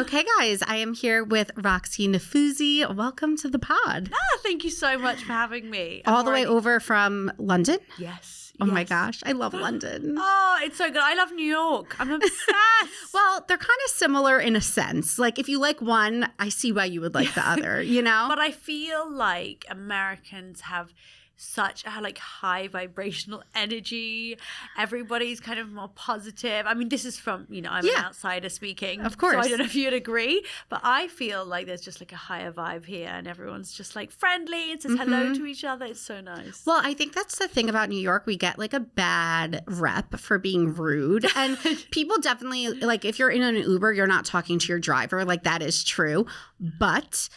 Okay, guys, I am here with Roxie Nafousi. Welcome to the pod. Thank you so much for having me. All the way over from London? Yes. Oh my gosh, I love London. Oh, it's so good. I love New York. I'm obsessed. Well, they're kind of similar in a sense. Like, if you like one, I see why you would like the other, you know? But I feel like Americans have such a high vibrational energy. Everybody's kind of more positive. I mean, this is from, I'm an outsider speaking. Of course. So I don't know if you'd agree, but I feel like there's just like a higher vibe here and everyone's just like friendly and says hello to each other. It's so nice. Well, I think that's the thing about New York. We get like a bad rep for being rude. And people definitely, like, if you're in an Uber, you're not talking to your driver. Like, that is true. But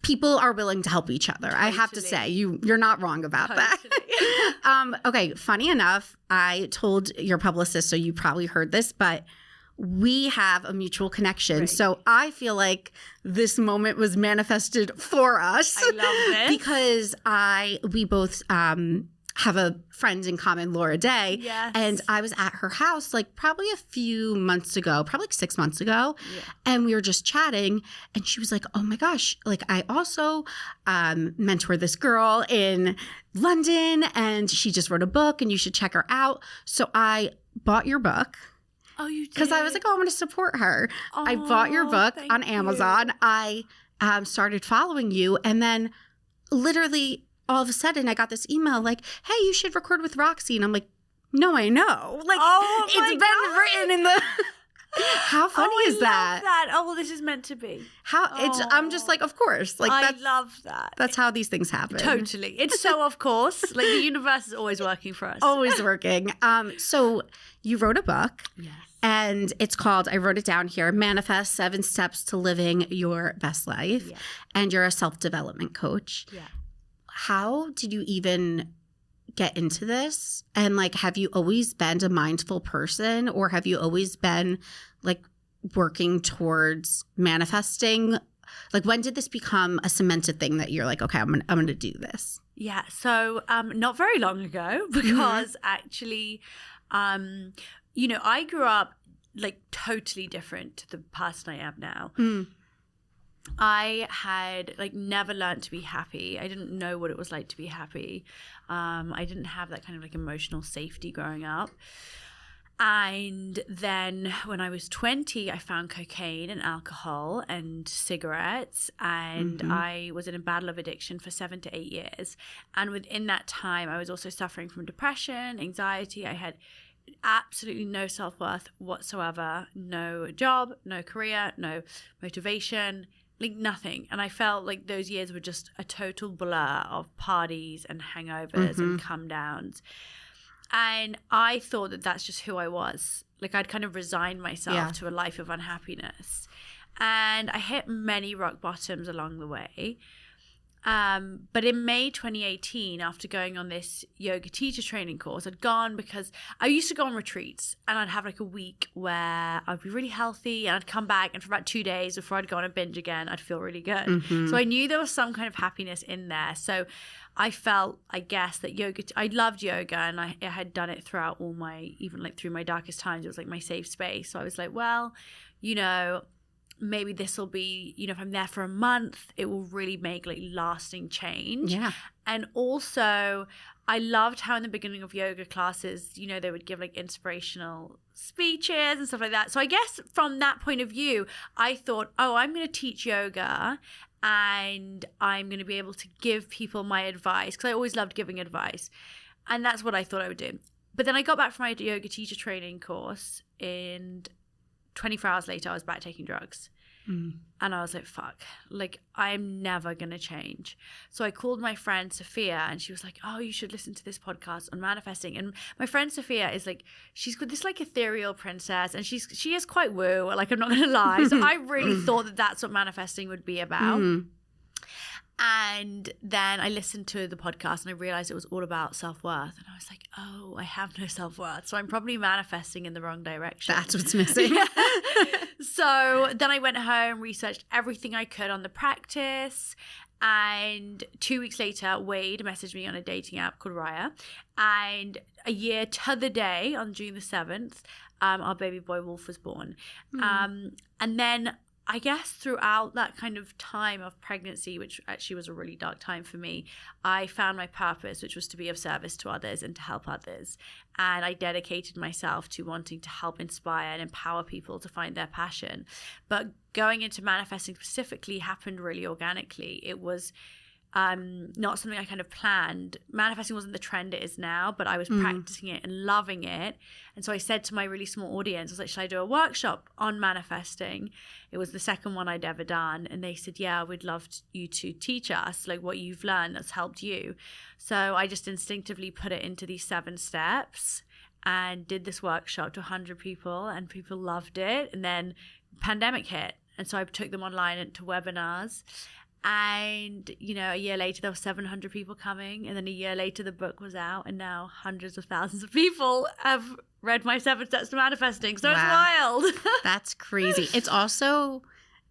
people are willing to help each other. Totally. I have to say, you're not wrong about that. Okay, funny enough, I told your publicist, so you probably heard this, but we have a mutual connection. Right. So I feel like this moment was manifested for us. I love this. Because we both have a friend in common, Laura Day. Yes. And I was at her house like probably a few months ago, probably like 6 months ago. Yeah. And we were just chatting and she was like, oh my gosh, like I also mentor this girl in London and she just wrote a book and you should check her out. So I bought your book. Oh, you did? Because I was like, oh, I'm going to support her. Oh, I bought your book on Amazon. I started following you and then literally all of a sudden I got this email like, hey, you should record with Roxie. And I'm like, no, I know. Like, it's been written in the... How funny is that? I love that. Oh, well, this is meant to be. I'm just like, of course. Like, I love that. That's how these things happen. Totally. It's so of course. Like, the universe is always working for us. Always working. So you wrote a book. Yes. And it's called, I wrote it down here, Manifest 7 Steps to Living Your Best Life. Yeah. And you're a self-development coach. Yeah. How did you even get into this? And like, have you always been a mindful person or have you always been like working towards manifesting? Like, when did this become a cemented thing that you're like, okay, I'm going to do this? Yeah. So not very long ago because actually, I grew up like totally different to the person I am now. I had like never learned to be happy. I didn't know what it was like to be happy. I didn't have that kind of like emotional safety growing up. And then when I was 20, I found cocaine and alcohol and cigarettes. And I was in a battle of addiction for 7 to 8 years. And within that time, I was also suffering from depression, anxiety. I had absolutely no self-worth whatsoever, no job, no career, no motivation, like nothing. And I felt like those years were just a total blur of parties and hangovers and come downs. And I thought that that's just who I was. Like, I'd kind of resigned myself to a life of unhappiness. And I hit many rock bottoms along the way. But in May 2018, after going on this yoga teacher training course, I'd gone because I used to go on retreats and I'd have like a week where I'd be really healthy and I'd come back and for about 2 days before I'd go on a binge again, I'd feel really good. So I knew there was some kind of happiness in there. So I felt, I guess, that I loved yoga and I had done it throughout all even like through my darkest times. It was like my safe space. So I was like, well, maybe this will be, if I'm there for a month, it will really make like lasting change. Yeah. And also I loved how in the beginning of yoga classes, they would give like inspirational speeches and stuff like that. So I guess from that point of view, I thought, I'm going to teach yoga and I'm going to be able to give people my advice because I always loved giving advice. And that's what I thought I would do. But then I got back from my yoga teacher training course and 24 hours later, I was back taking drugs. And I was like, fuck, like I'm never going to change. So I called my friend Sophia and she was like, oh, you should listen to this podcast on manifesting. And my friend Sophia is like, she's got this like ethereal princess and she is quite woo, like I'm not going to lie. So I really thought that that's what manifesting would be about. And then I listened to the podcast and I realized it was all about self-worth. And I was like, oh, I have no self-worth. So I'm probably manifesting in the wrong direction. That's what's missing. So then I went home, researched everything I could on the practice. And 2 weeks later, Wade messaged me on a dating app called Raya. And a year to the day, on June the 7th, our baby boy Wolf was born. And then I guess throughout that kind of time of pregnancy, which actually was a really dark time for me, I found my purpose, which was to be of service to others and to help others. And I dedicated myself to wanting to help inspire and empower people to find their passion. But going into manifesting specifically happened really organically. It was not something I kind of planned. Manifesting wasn't the trend it is now, but I was practicing it and loving it. And so I said to my really small audience, I was like, should I do a workshop on manifesting? It was the second one I'd ever done. And they said, yeah, we'd love you to teach us like what you've learned that's helped you. So I just instinctively put it into these 7 steps and did this workshop to 100 people, and people loved it. And then pandemic hit. And so I took them online and to webinars. And, you know, a year later, there were 700 people coming. And then a year later, the book was out. And now hundreds of thousands of people have read my 7 Steps to Manifesting. So It's wild. That's crazy. It's also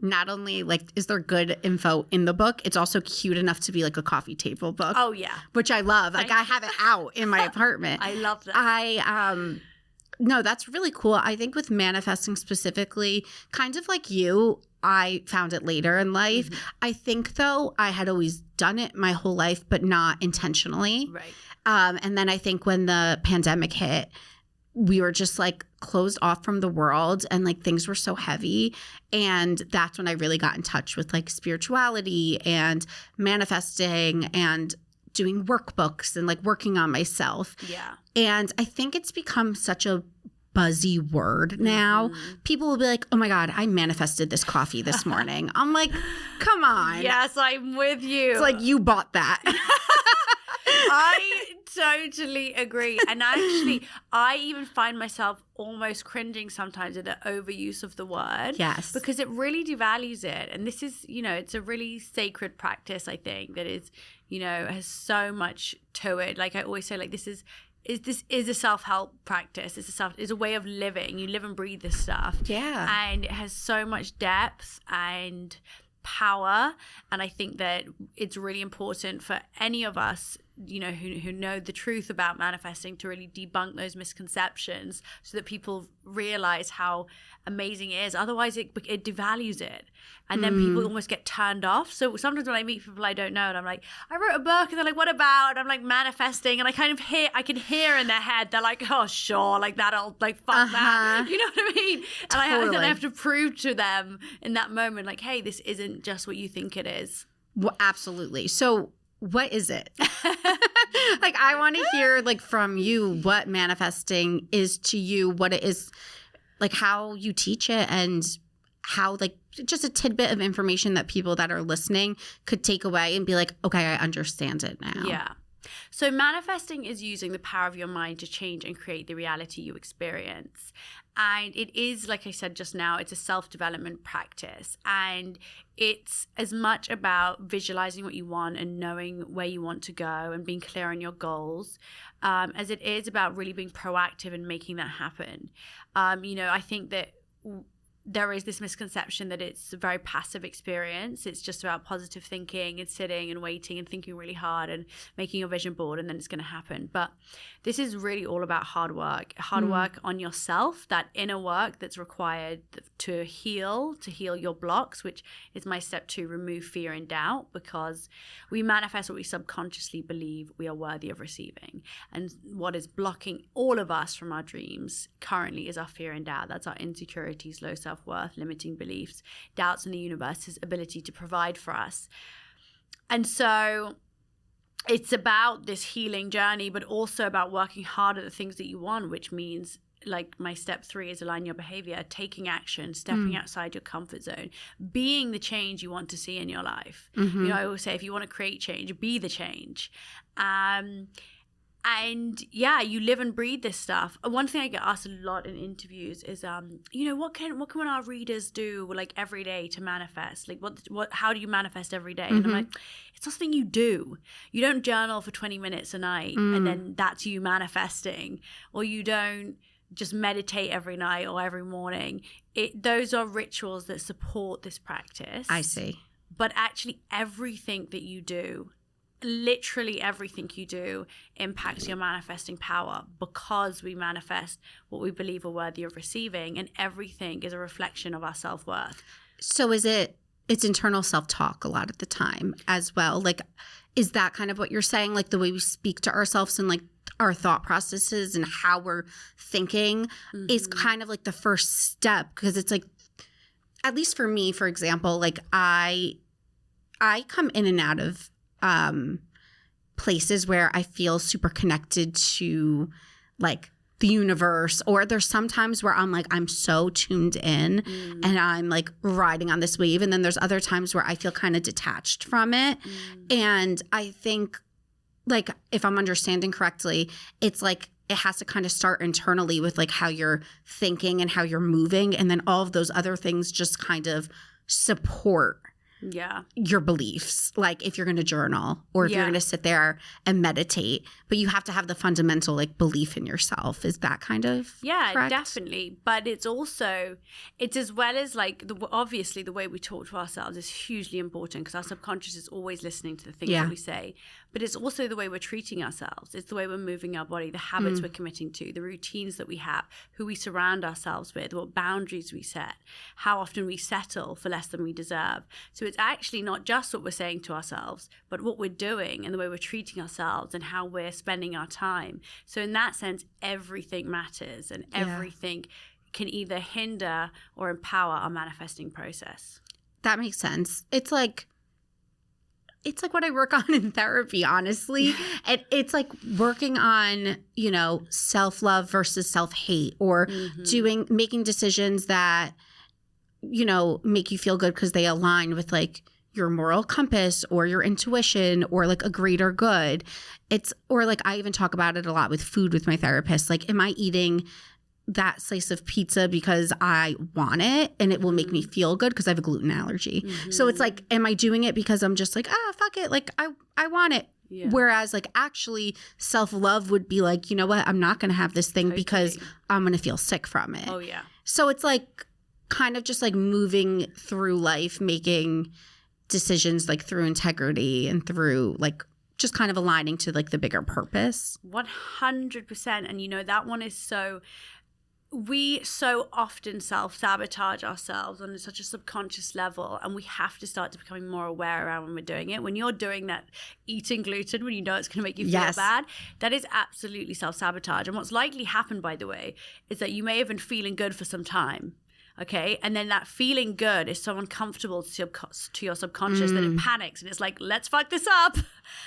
not only like, is there good info in the book? It's also cute enough to be like a coffee table book. Oh, yeah. Which I love. Like, I have it out in my apartment. I love that. No, that's really cool. I think with manifesting specifically, kind of like you, I found it later in life. I think, though, I had always done it my whole life, but not intentionally. Right. And then I think when the pandemic hit, we were just like closed off from the world, and like things were so heavy. And that's when I really got in touch with like spirituality and manifesting and doing workbooks and like working on myself. Yeah. And I think it's become such a buzzy word now. People will be like, oh my God, I manifested this coffee this morning. I'm like, come on. Yes, I'm with you. It's like, you bought that. I totally agree. And actually, I even find myself almost cringing sometimes at the overuse of the word. Yes. Because it really devalues it. And this is, you know, it's a really sacred practice, I think, that is, you know, has so much to it. Like I always say, like, this is a self-help practice. It's a way of living. You live and breathe this stuff. Yeah. And it has so much depth and power. And I think that it's really important for any of us, you know, who know the truth about manifesting, to really debunk those misconceptions so that people realize how amazing it is. Otherwise it devalues it, and then people almost get turned off. So sometimes when I meet people I don't know, and I'm like, I wrote a book, and they're like, what about? And I'm like, manifesting, and I can hear in their head, they're like, oh sure, like that'll, like, fuck that, you know what I mean? And Totally. I have to prove to them in that moment, like, hey, this isn't just what you think it is. Well, absolutely. So what is it? Like, I want to hear, like, from you what manifesting is to you, what it is, like, how you teach it, and how, like, just a tidbit of information that people that are listening could take away and be like, okay, I understand it now. Yeah. So manifesting is using the power of your mind to change and create the reality you experience. And it is, like I said just now, it's a self-development practice. And it's as much about visualizing what you want and knowing where you want to go and being clear on your goals, as it is about really being proactive and making that happen. You know, I think that there is this misconception that it's a very passive experience. It's just about positive thinking and sitting and waiting and thinking really hard and making your vision board, and then it's going to happen. But this is really all about hard work on yourself, that inner work that's required to heal your blocks, which is my step 2, remove fear and doubt, because we manifest what we subconsciously believe we are worthy of receiving. And what is blocking all of us from our dreams currently is our fear and doubt. That's our insecurities, low self-worth, limiting beliefs, doubts in the universe's ability to provide for us. And so it's about this healing journey, but also about working hard at the things that you want, which means, like, my step 3 is align your behavior, taking action, stepping outside your comfort zone, being the change you want to see in your life. You know, I always say, if you want to create change, be the change. And yeah, you live and breathe this stuff. One thing I get asked a lot in interviews is, you know, what can our readers do, like, every day to manifest? Like, how do you manifest every day? And I'm like, it's not something you do. You don't journal for 20 minutes a night and then that's you manifesting, or you don't just meditate every night or every morning. Those are rituals that support this practice. I see. But actually everything that you do, literally everything you do, impacts your manifesting power, because we manifest what we believe we're worthy of receiving, and everything is a reflection of our self-worth. So it's internal self-talk a lot of the time as well. Like, is that kind of what you're saying? Like the way we speak to ourselves and like our thought processes and how we're thinking is kind of like the first step, because it's like, at least for me, for example, like I come in and out of places where I feel super connected to like the universe, or there's sometimes where I'm like, I'm so tuned in and I'm like riding on this wave. And then there's other times where I feel kind of detached from it. And I think like, if I'm understanding correctly, it's like, it has to kind of start internally with like how you're thinking and how you're moving. And then all of those other things just kind of support your beliefs. Like if you're going to journal or if you're going to sit there and meditate, but you have to have the fundamental like belief in yourself. Is that kind of correct? Definitely. But it's also, it's as well as like, obviously the way we talk to ourselves is hugely important because our subconscious is always listening to the things that we say. But it's also the way we're treating ourselves. It's the way we're moving our body, the habits we're committing to, the routines that we have, who we surround ourselves with, what boundaries we set, how often we settle for less than we deserve. So it's actually not just what we're saying to ourselves, but what we're doing and the way we're treating ourselves and how we're spending our time. So in that sense, everything matters and everything can either hinder or empower our manifesting process. That makes sense. It's like what I work on in therapy, honestly. It's like working on, you know, self-love versus self-hate, or making decisions that, you know, make you feel good because they align with like your moral compass or your intuition or like a greater good. Or like I even talk about it a lot with food with my therapist. Like, am I eating that slice of pizza because I want it and it will make me feel good because I have a gluten allergy? So it's like, am I doing it because I'm just like, fuck it, like I want it? Whereas like actually self-love would be like, you know what, I'm not going to have this thing because I'm going to feel sick from it. So it's like kind of just like moving through life, making decisions like through integrity and through like just kind of aligning to like the bigger purpose. 100%. And you know, that one is we so often self-sabotage ourselves on such a subconscious level, and we have to start to becoming more aware around when we're doing it. When you're doing that, eating gluten, when you know it's going to make you feel bad, that is absolutely self-sabotage. And what's likely happened, by the way, is that you may have been feeling good for some time. Okay. And then that feeling good is so uncomfortable to your subconscious that it panics and it's like, let's fuck this up.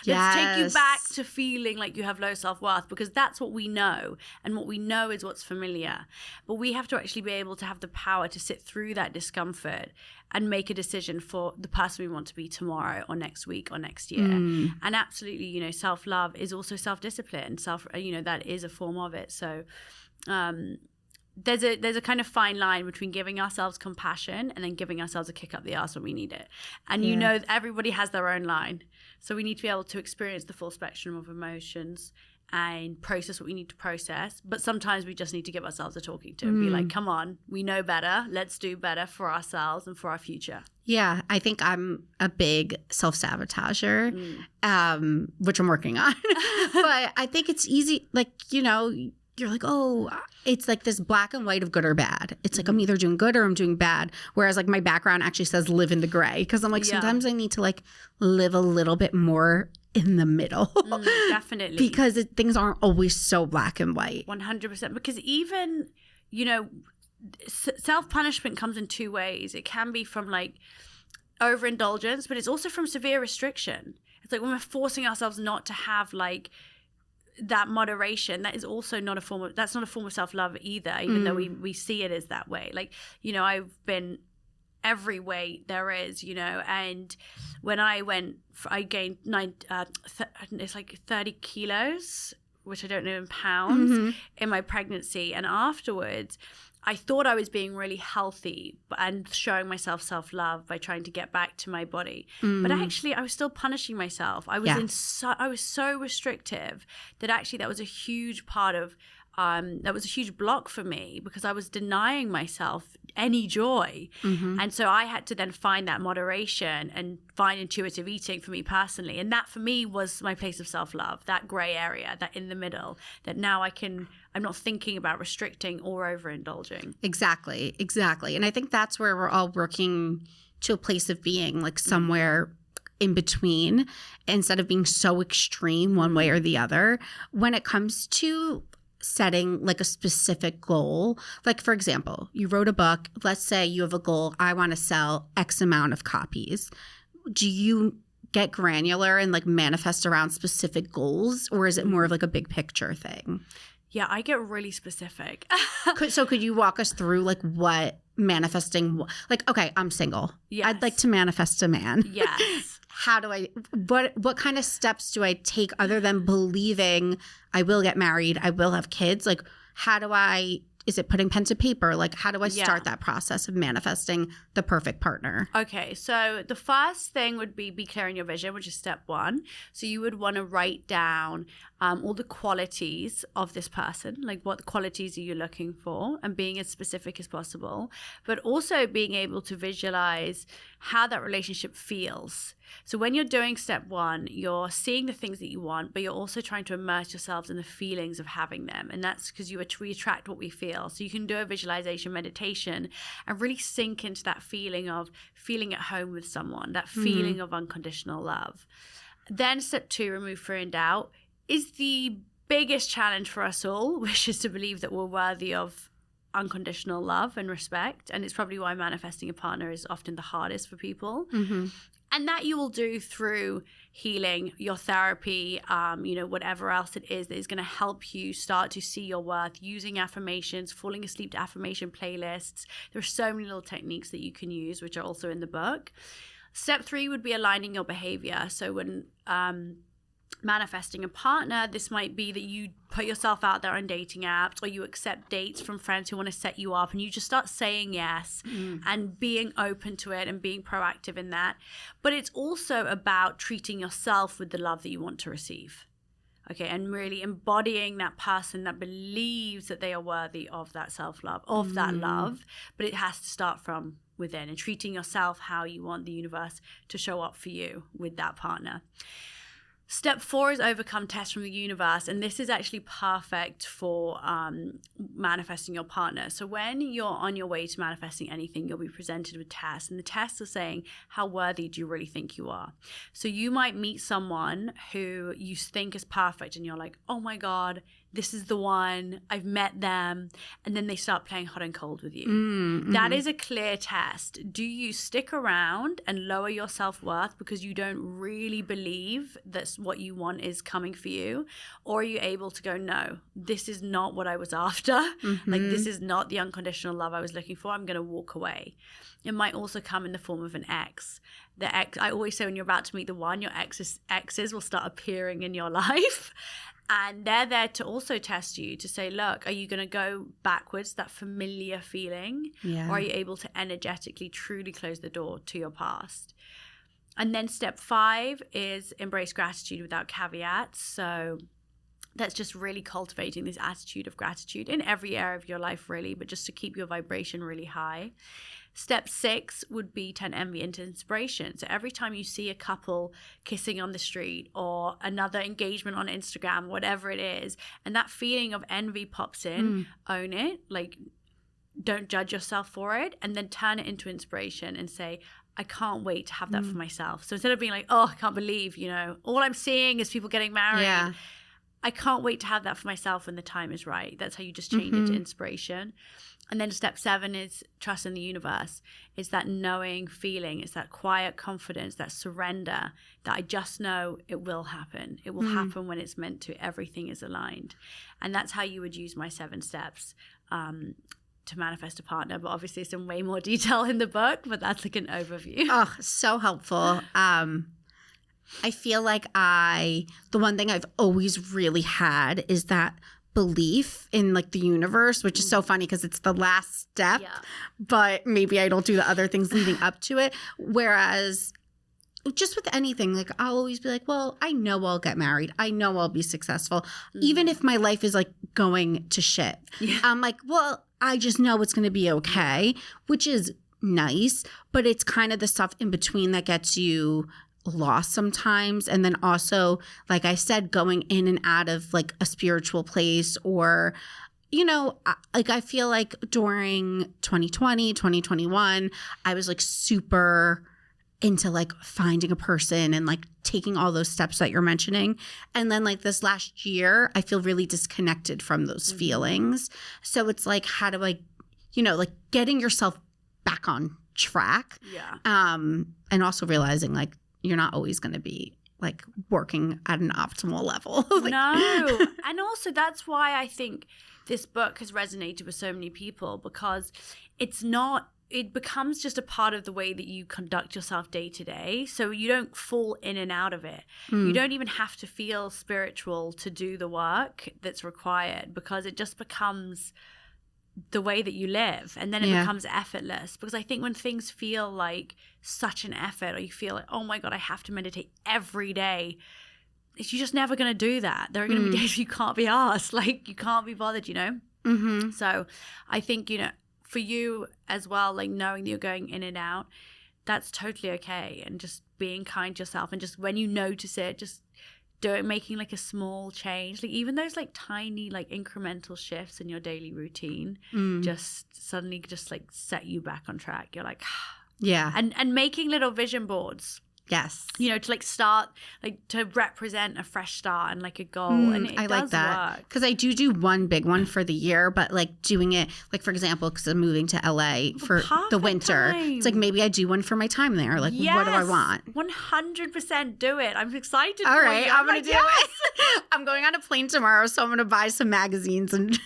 Let's take you back to feeling like you have low self-worth, because that's what we know. And what we know is what's familiar. But we have to actually be able to have the power to sit through that discomfort and make a decision for the person we want to be tomorrow or next week or next year. And absolutely, you know, self-love is also self-discipline. You know, that is a form of it. So, there's a kind of fine line between giving ourselves compassion and then giving ourselves a kick up the arse when we need it. And you know, everybody has their own line. So we need to be able to experience the full spectrum of emotions and process what we need to process. But sometimes we just need to give ourselves a talking to and be like, come on, we know better. Let's do better for ourselves and for our future. Yeah, I think I'm a big self-sabotager, which I'm working on. But I think it's easy, like, you know, you're like, oh, it's like this black and white of good or bad. It's like I'm either doing good or I'm doing bad. Whereas like my background actually says live in the gray, because I'm like, sometimes I need to like live a little bit more in the middle. Definitely. Because things aren't always so black and white. 100%. Because even, you know, self-punishment comes in two ways. It can be from like overindulgence, but it's also from severe restriction. It's like when we're forcing ourselves not to have like that moderation, that is also not a form of self-love either, even though we see it as that way. Like, you know, I've been every weight there is, you know, and when I gained it's like 30 kilos, which I don't know in pounds, in my pregnancy. And afterwards, I thought I was being really healthy and showing myself self-love by trying to get back to my body. But actually, I was still punishing myself. I was I was so restrictive that actually that was a huge part of that was a huge block for me because I was denying myself any joy. And so I had to then find that moderation and find intuitive eating for me personally. And that for me was my place of self-love, that gray area, that in the middle, that now I'm not thinking about restricting or overindulging. Exactly. And I think that's where we're all working to a place of being, like somewhere in between, instead of being so extreme one way or the other. When it comes to setting like a specific goal, like for example, you wrote a book, let's say you have a goal, I want to sell X amount of copies. Do you get granular and like manifest around specific goals, or is it more of like a big picture thing? Yeah, I get really specific. So could you walk us through like what manifesting, like, okay, I'm single. Yes. I'd like to manifest a man. Yes. How do I, what kind of steps do I take other than believing I will get married, I will have kids? Like, how do I, is it putting pen to paper? Like, how do I start that process of manifesting the perfect partner? Okay, so the first thing would be clear on your vision, which is step one. So you would want to write down all the qualities of this person, like what qualities are you looking for, and being as specific as possible, but also being able to visualize how that relationship feels. So when you're doing step one, you're seeing the things that you want, but you're also trying to immerse yourselves in the feelings of having them. And that's because we attract what we feel. So you can do a visualization meditation and really sink into that feeling of feeling at home with someone, that feeling of unconditional love. Then step two, remove fear and doubt, is the biggest challenge for us all, which is to believe that we're worthy of unconditional love and respect. And it's probably why manifesting a partner is often the hardest for people. And that you will do through healing, your therapy, whatever else it is that is going to help you start to see your worth, using affirmations, falling asleep to affirmation playlists. There are so many little techniques that you can use, which are also in the book. Step three would be aligning your behavior. So when manifesting a partner, this might be that you put yourself out there on dating apps, or you accept dates from friends who want to set you up, and you just start saying yes and being open to it and being proactive in that. But it's also about treating yourself with the love that you want to receive. Okay, and really embodying that person that believes that they are worthy of that self-love, of that love. But it has to start from within, and treating yourself how you want the universe to show up for you with that partner. Step four is overcome tests from the universe. And this is actually perfect for manifesting your partner. So when you're on your way to manifesting anything, you'll be presented with tests. And the tests are saying, how worthy do you really think you are? So you might meet someone who you think is perfect, and you're like, oh my God, this is the one, I've met them. And then they start playing hot and cold with you. That is a clear test. Do you stick around and lower your self-worth because you don't really believe that what you want is coming for you? Or are you able to go, no, this is not what I was after. Like, this is not the unconditional love I was looking for. I'm going to walk away. It might also come in the form of an ex. The ex, I always say, when you're about to meet the one, your exes will start appearing in your life. And they're there to also test you, to say, look, are you going to go backwards, that familiar feeling? Or are you able to energetically, truly close the door to your past? And then step five is embrace gratitude without caveats. So that's just really cultivating this attitude of gratitude in every area of your life, really, but just to keep your vibration really high. Step six would be turn envy into inspiration. So every time you see a couple kissing on the street or another engagement on Instagram, whatever it is, and that feeling of envy pops in, own it. Like, don't judge yourself for it, and then turn it into inspiration and say, I can't wait to have that for myself. So instead of being like, oh, I can't believe, all I'm seeing is people getting married. I can't wait to have that for myself when the time is right. That's how you just change it to inspiration. And then step seven is trust in the universe. It's that knowing feeling. It's that quiet confidence, that surrender, that I just know it will happen. It will happen when it's meant to. Everything is aligned. And that's how you would use my 7 steps to manifest a partner. But obviously it's in way more detail in the book, but that's like an overview. Oh, so helpful. I feel like the one thing I've always really had is that belief in like the universe, which is so funny because it's the last step, but maybe I don't do the other things leading up to it. Whereas just with anything, like I'll always be like, well, I know I'll get married. I know I'll be successful. Even if my life is like going to shit. Yeah. I'm like, well, I just know it's going to be okay, which is nice, but it's kind of the stuff in between that gets you lost sometimes. And then also, like I said, going in and out of like a spiritual place, or like I feel like during 2020, 2021, I was like super into like finding a person and like taking all those steps that you're mentioning. And then like this last year, I feel really disconnected from those feelings. So it's like, how do I, like getting yourself back on track. Yeah. And also realizing like you're not always going to be like working at an optimal level. Like, no. And also that's why I think this book has resonated with so many people, because it becomes just a part of the way that you conduct yourself day to day. So you don't fall in and out of it. You don't even have to feel spiritual to do the work that's required, because it just becomes the way that you live, and then it becomes effortless. Because I think when things feel like such an effort, or you feel like, oh my God, I have to meditate every day, you're just never going to do that. There are going to be days you can't be asked, like you can't be bothered, Mm-hmm. So I think, for you as well, like knowing that you're going in and out, that's totally okay. And just being kind to yourself, and just when you notice it, just making like a small change, like even those like tiny like incremental shifts in your daily routine just suddenly just like set you back on track. You're like, yeah. And making little vision boards. Yes. To like start, like to represent a fresh start and like a goal. And it I does like that. work. Because I do one big one for the year, but like doing it, like for example, because I'm moving to LA for the winter. Time. It's like maybe I do one for my time there. Like, what do I want? 100% do it. I'm excited. All right, I'm going going to do it. I'm going on a plane tomorrow, so I'm going to buy some magazines and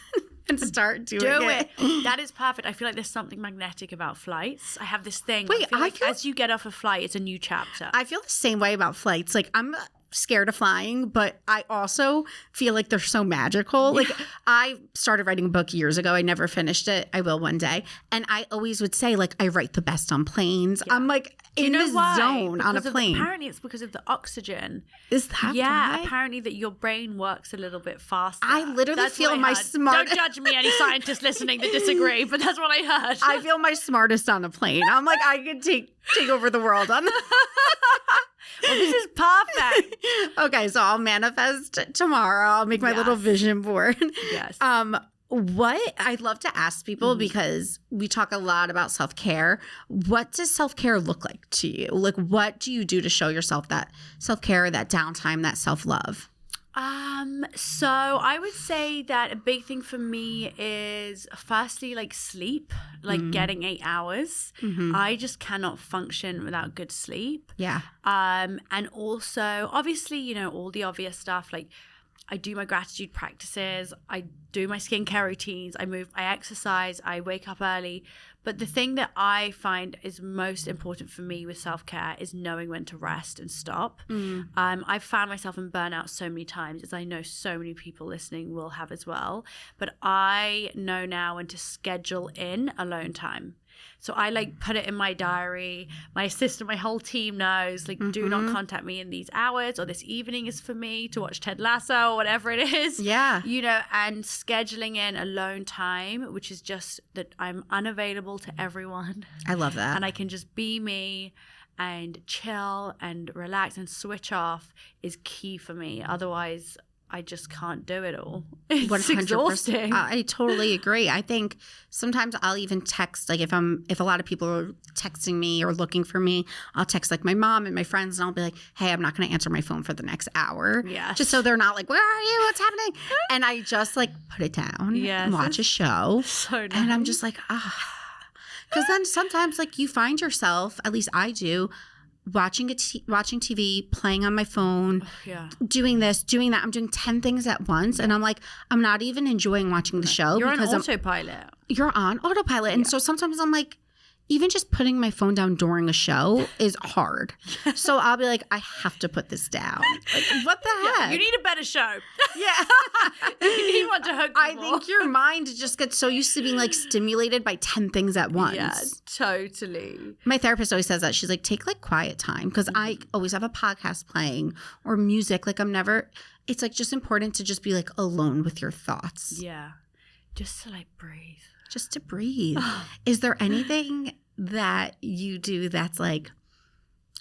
start doing it. That is perfect. I feel like there's something magnetic about flights. I have this thing. Wait, I feel as you get off a flight, it's a new chapter. I feel the same way about flights. Like I'm scared of flying, but I also feel like they're so magical. Like I started writing a book years ago. I never finished it. I will one day. And I always would say like I write the best on planes. I'm like in the zone on a plane. Apparently it's because of the oxygen. Is that why? Apparently that your brain works a little bit faster. I literally feel my smart. Don't judge me, any scientists listening that disagree, but that's what I heard. I feel my smartest on a plane. I'm like, I could take over the world on Well, this is perfect. Okay, so I'll manifest tomorrow. I'll make my little vision board. Yes. What I'd love to ask people, because we talk a lot about self-care. What does self-care look like to you? Like, what do you do to show yourself that self-care, that downtime, that self-love? So I would say that a big thing for me is firstly like sleep, like getting 8 hours. I just cannot function without good sleep. Yeah. And also obviously, all the obvious stuff, like I do my gratitude practices, I do my skincare routines, I exercise, I wake up early. But the thing that I find is most important for me with self-care is knowing when to rest and stop. I've found myself in burnout so many times, as I know so many people listening will have as well. But I know now when to schedule in alone time. So I like put it in my diary. My assistant, my whole team knows, like, do not contact me in these hours, or this evening is for me to watch Ted Lasso or whatever it is. Yeah. And scheduling in alone time, which is just that I'm unavailable to everyone. I love that. And I can just be me and chill and relax and switch off is key for me. Otherwise, I just can't do it all. It's 100%. exhausting. I totally agree. I think sometimes I'll even text, like if a lot of people are texting me or looking for me, I'll text like my mom and my friends, and I'll be like, hey, I'm not going to answer my phone for the next hour. Yes. Just so they're not like, where are you? What's happening? And I just like put it down and watch a show. So nice. And I'm just like, because then sometimes like you find yourself, at least I do, watching TV, playing on my phone, doing this, doing that. I'm doing 10 things at once, and I'm like, I'm not even enjoying watching the show. You're because on autopilot. You're on autopilot. And so sometimes I'm like, even just putting my phone down during a show is hard. So I'll be like, I have to put this down. Like, what the heck? You need a better show. Yeah. You need one to hook I people. think your mind just gets so used to being like stimulated by 10 things at once. Yeah, totally. My therapist always says that. She's like, take like quiet time, because I always have a podcast playing or music. Like it's like just important to just be like alone with your thoughts. Yeah. Just to like breathe. Just to breathe. Is there anything that you do that's like,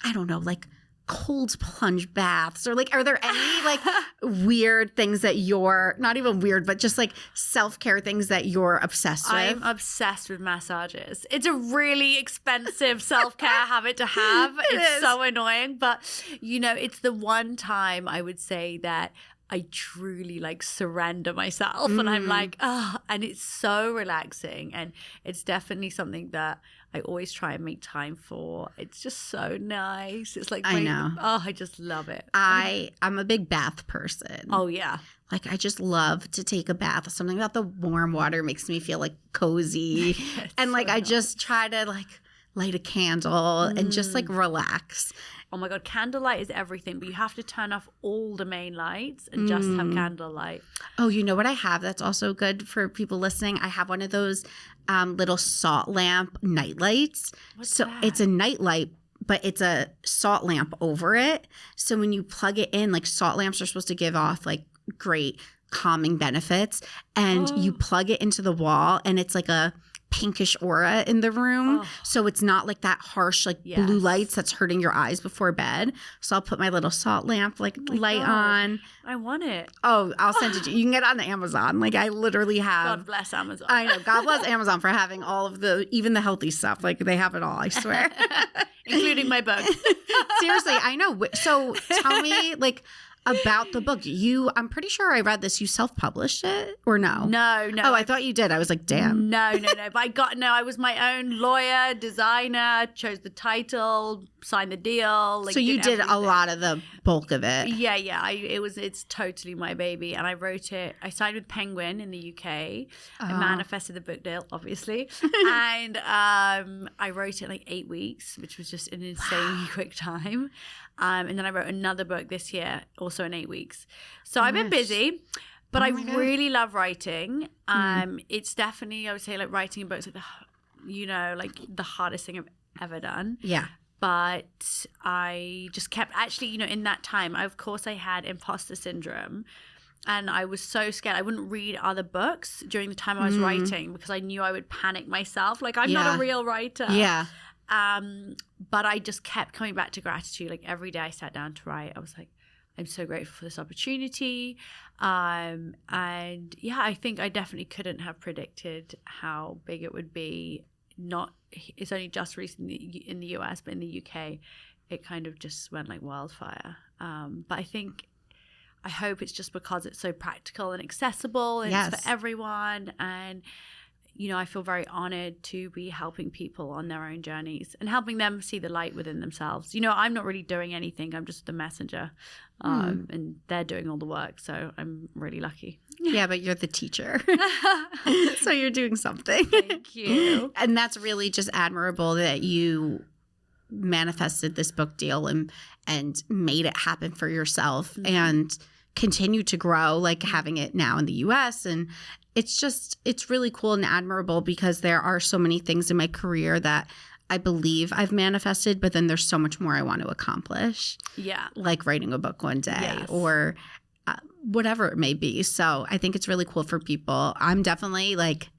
I don't know, like cold plunge baths, or like, are there any like weird things that you're, not even weird, but just like self-care things that you're obsessed with? I'm obsessed with massages. It's a really expensive self-care habit to have. It's so annoying, but you know, it's the one time I would say that I truly like surrender myself and I'm like, and it's so relaxing, and it's definitely something that I always try and make time for. It's just so nice. It's like, I know. I just love it. I'm a big bath person. Oh yeah. Like I just love to take a bath. Something about the warm water makes me feel like cozy. And like I just try to like light a candle and just like relax. Oh my God, candlelight is everything, but you have to turn off all the main lights and just have candlelight. Oh, you know what I have that's also good for people listening? I have one of those little salt lamp night lights. What's that? It's a night light, but it's a salt lamp over it. So when you plug it in, like salt lamps are supposed to give off like great calming benefits, and you plug it into the wall and it's like a pinkish aura in the room, so it's not like that harsh like blue lights that's hurting your eyes before bed. So I'll put my little salt lamp like light on. I want it. Oh, I'll send it to you. You can get it on Amazon. Like I literally have. God bless Amazon. I know. God bless Amazon for having all of the, even the healthy stuff. Like they have it all, I swear. Including my book. Seriously, I know. So tell me like about the book. I'm pretty sure I read this. You self-published it or no? No. Oh, I thought you did. I was like, damn. No. But I was my own lawyer, designer, chose the title, signed the deal. Like, so you did everything. A lot of the bulk of it. Yeah. It's totally my baby. And I wrote it. I signed with Penguin in the UK. I manifested the book deal, obviously. And I wrote it in like 8 weeks, which was just an insanely quick time. And then I wrote another book this year, also in 8 weeks. So I've been busy, but I really love writing. It's definitely, I would say, like writing a book is like the hardest thing I've ever done. Yeah. But I just kept, actually, in that time, of course I had imposter syndrome. And I was so scared. I wouldn't read other books during the time I was writing because I knew I would panic myself. Like, I'm not a real writer. Yeah. But I just kept coming back to gratitude. Like every day I sat down to write, I was like, I'm so grateful for this opportunity. And yeah, I think I definitely couldn't have predicted how big it would be. It's only just recently in the US, but in the UK, it kind of just went like wildfire. But I hope it's just because it's so practical and accessible and it's for everyone. And I feel very honored to be helping people on their own journeys and helping them see the light within themselves. I'm not really doing anything. I'm just the messenger, and they're doing all the work. So I'm really lucky. Yeah, but you're the teacher. So you're doing something. Thank you. And that's really just admirable that you manifested this book deal and made it happen for yourself and continue to grow, like having it now in the US. And it's really cool and admirable because there are so many things in my career that I believe I've manifested, but then there's so much more I want to accomplish. Yeah. Like writing a book one day or whatever it may be. So I think it's really cool for people. I'm definitely like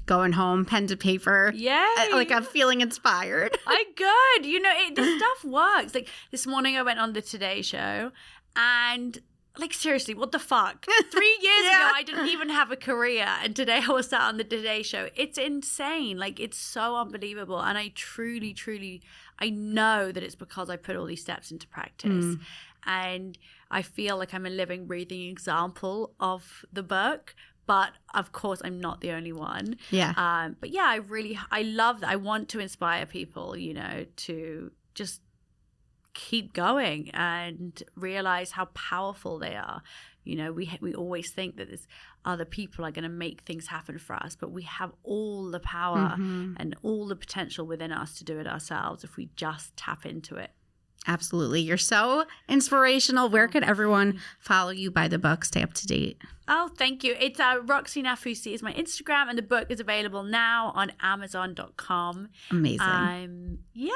going home, pen to paper. Yeah. Like I'm feeling inspired. I'm good. This stuff works. Like this morning I went on the Today Show and like, seriously, what the fuck? 3 years ago, I didn't even have a career. And today I was sat on the Today Show. It's insane. Like, it's so unbelievable. And I truly, truly, I know that it's because I put all these steps into practice. And I feel like I'm a living, breathing example of the book. But, of course, I'm not the only one. Yeah. But, yeah, I love that. I want to inspire people, to just keep going and realize how powerful they are. We always think that there's other people are going to make things happen for us, but we have all the power and all the potential within us to do it ourselves if we just tap into it. Absolutely. You're so inspirational. Where could everyone follow you, buy the book, stay up to date? Oh, thank you. It's Roxie Nafousi is my Instagram, and the book is available now on Amazon.com. Amazing. Yeah,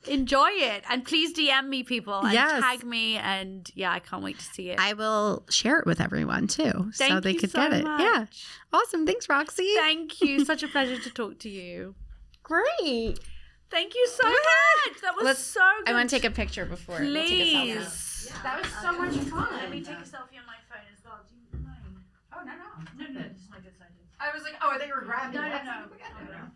enjoy it. And please DM me, people, and Yes. tag me. And yeah, I can't wait to see it. I will share it with everyone too, so Thank they you could so get it. much. Yeah. Awesome. Thanks, Roxie. Thank you. Such a pleasure to talk to you. Great. Thank you so much. That was so good. I want to take a picture before. We'll take a selfie. Please. That was so much fun. Let me take a selfie on my phone as well. Do you mind? Oh, no. No, this is my good side. I was like, oh, they were grabbing No, it. no, no.